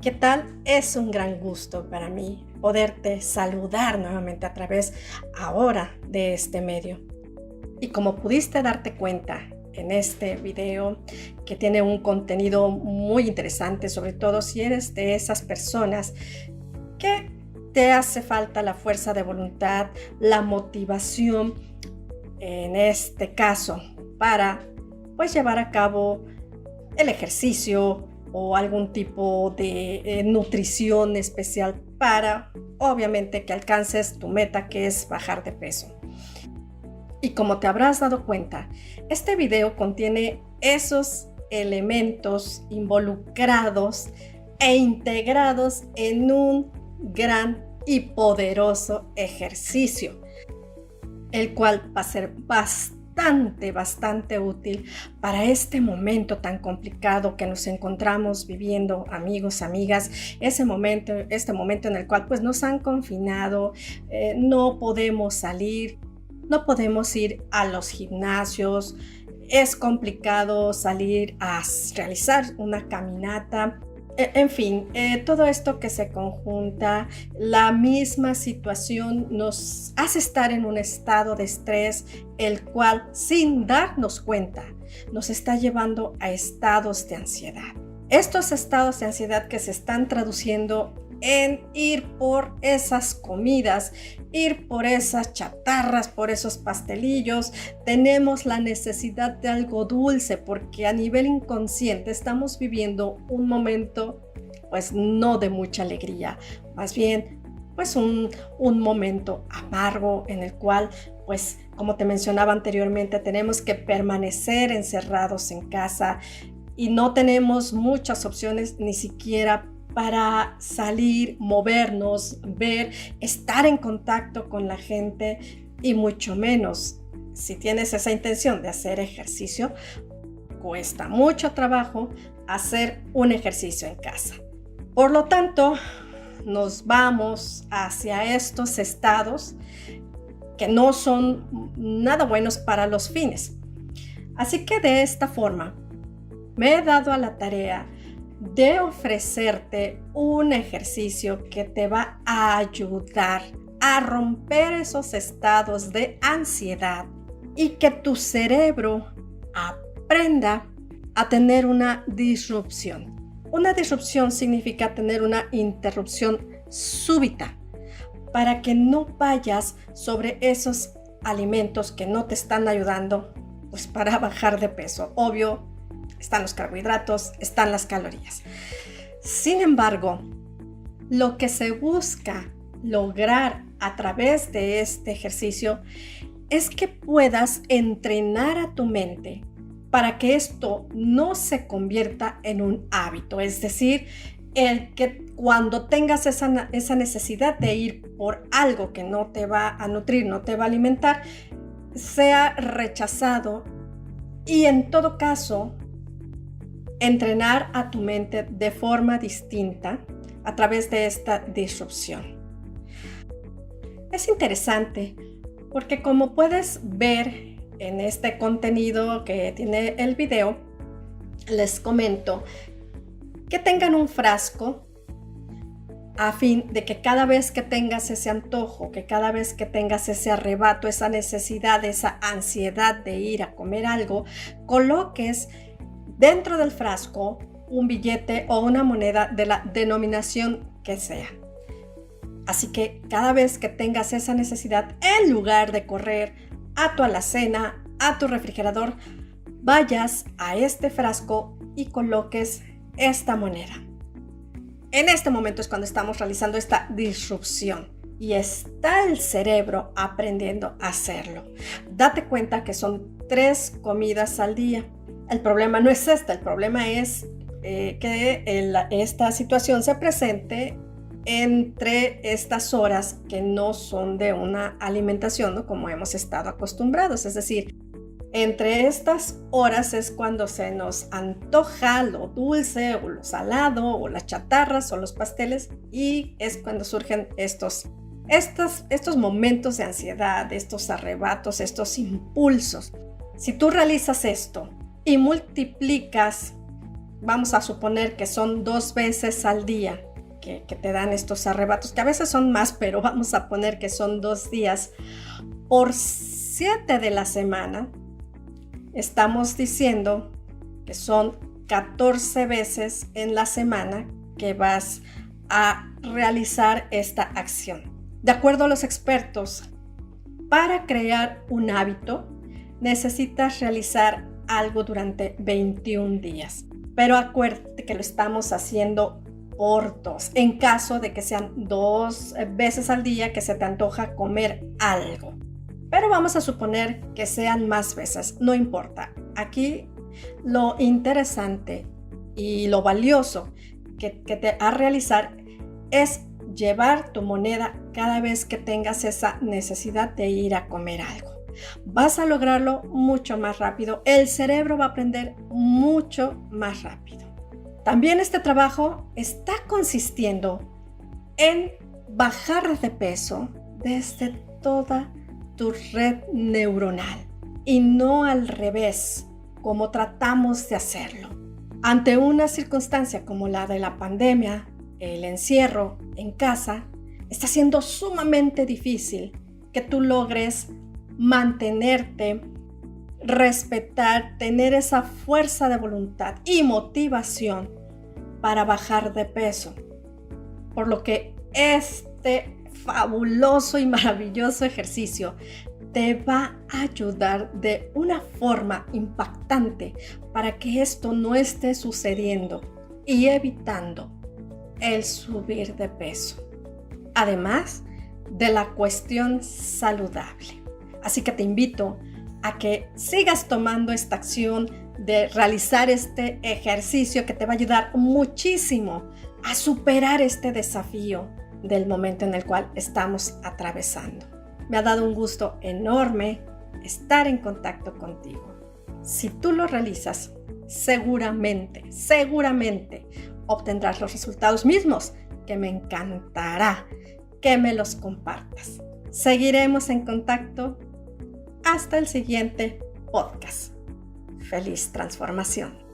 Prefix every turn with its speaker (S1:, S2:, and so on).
S1: ¿Qué tal? Es un gran gusto para mí poderte saludar nuevamente a través ahora de este medio. Y como pudiste darte cuenta en este video que tiene un contenido muy interesante, sobre todo si eres de esas personas que te hace falta la fuerza de voluntad, la motivación, en este caso, para pues llevar a cabo el ejercicio o algún tipo de nutrición especial para, obviamente, que alcances tu meta, que es bajar de peso. Y como te habrás dado cuenta, este video contiene esos elementos involucrados e integrados en un gran y poderoso ejercicio, el cual va a ser bastante útil para este momento tan complicado que nos encontramos viviendo, amigos, amigas, este momento en el cual pues nos han confinado, no podemos salir, no podemos ir a los gimnasios, es complicado salir a realizar una caminata. En fin, todo esto que se conjunta, la misma situación nos hace estar en un estado de estrés, el cual, sin darnos cuenta, nos está llevando a estados de ansiedad. Estos estados de ansiedad que se están traduciendo en ir por esas comidas, ir por esas chatarras, por esos pastelillos. Tenemos la necesidad de algo dulce porque a nivel inconsciente estamos viviendo un momento pues no de mucha alegría, más bien pues un momento amargo en el cual pues como te mencionaba anteriormente tenemos que permanecer encerrados en casa y no tenemos muchas opciones ni siquiera para salir, movernos, ver, estar en contacto con la gente y mucho menos si tienes esa intención de hacer ejercicio. Cuesta mucho trabajo hacer un ejercicio en casa. Por lo tanto, nos vamos hacia estos estados que no son nada buenos para los fines. Así que de esta forma, me he dado a la tarea de ofrecerte un ejercicio que te va a ayudar a romper esos estados de ansiedad y que tu cerebro aprenda a tener una disrupción. Una disrupción significa tener una interrupción súbita para que no vayas sobre esos alimentos que no te están ayudando pues para bajar de peso. Obvio, están los carbohidratos, están las calorías. Sin embargo, lo que se busca lograr a través de este ejercicio es que puedas entrenar a tu mente para que esto no se convierta en un hábito. Es decir, el que cuando tengas esa necesidad de ir por algo que no te va a nutrir, no te va a alimentar, sea rechazado y en todo caso, entrenar a tu mente de forma distinta a través de esta disrupción. Es interesante porque como puedes ver en este contenido que tiene el video, les comento que tengan un frasco a fin de que cada vez que tengas ese antojo, que cada vez que tengas ese arrebato, esa necesidad, esa ansiedad de ir a comer algo, coloques dentro del frasco un billete o una moneda de la denominación que sea. Así que cada vez que tengas esa necesidad, en lugar de correr a tu alacena, a tu refrigerador, vayas a este frasco y coloques esta moneda. En este momento es cuando estamos realizando esta disrupción y está el cerebro aprendiendo a hacerlo. Date cuenta que son 3 comidas al día. El problema no es el problema es que esta situación se presente entre estas horas que no son de una alimentación, ¿no? Como hemos estado acostumbrados. Es decir, entre estas horas es cuando se nos antoja lo dulce o lo salado o las chatarras o los pasteles y es cuando surgen estos momentos de ansiedad, estos arrebatos, estos impulsos. Si tú realizas esto y multiplicas vamos a suponer que son 2 veces al día que te dan estos arrebatos, que a veces son más, pero vamos a poner que son 2 días, por 7 de la semana, estamos diciendo que son 14 veces en la semana que vas a realizar esta acción. De acuerdo a los expertos, para crear un hábito necesitas realizar algo durante 21 días. Pero acuérdate que lo estamos haciendo por 2. En caso de que sean 2 veces al día que se te antoja comer algo. Pero vamos a suponer que sean más veces, no importa. Aquí lo interesante y lo valioso que te va a realizar es llevar tu moneda cada vez que tengas esa necesidad de ir a comer algo. Vas a lograrlo mucho más rápido. El cerebro va a aprender mucho más rápido. También este trabajo está consistiendo en bajar de peso desde toda tu red neuronal y no al revés, como tratamos de hacerlo. Ante una circunstancia como la de la pandemia, el encierro en casa, está siendo sumamente difícil que tú logres mantenerte, respetar, tener esa fuerza de voluntad y motivación para bajar de peso. Por lo que este fabuloso y maravilloso ejercicio te va a ayudar de una forma impactante para que esto no esté sucediendo y evitando el subir de peso. Además de la cuestión saludable. Así que te invito a que sigas tomando esta acción de realizar este ejercicio que te va a ayudar muchísimo a superar este desafío del momento en el cual estamos atravesando. Me ha dado un gusto enorme estar en contacto contigo. Si tú lo realizas, seguramente obtendrás los resultados mismos que me encantará que me los compartas. Seguiremos en contacto hasta el siguiente podcast. ¡Feliz transformación!